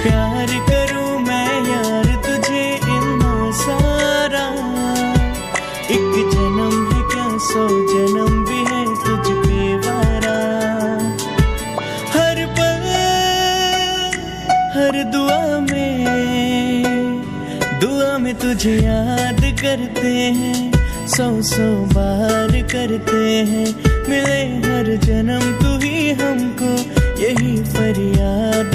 प्यार करूं मैं यार तुझे इतना सारा। एक जन्म है क्या 100 जन्म भी है तुझ पे वारा। हर पल हर दुआ में तुझे याद करते हैं, 100 बार करते हैं। मिले हर जन्म तू ही हमको यही फरियाद।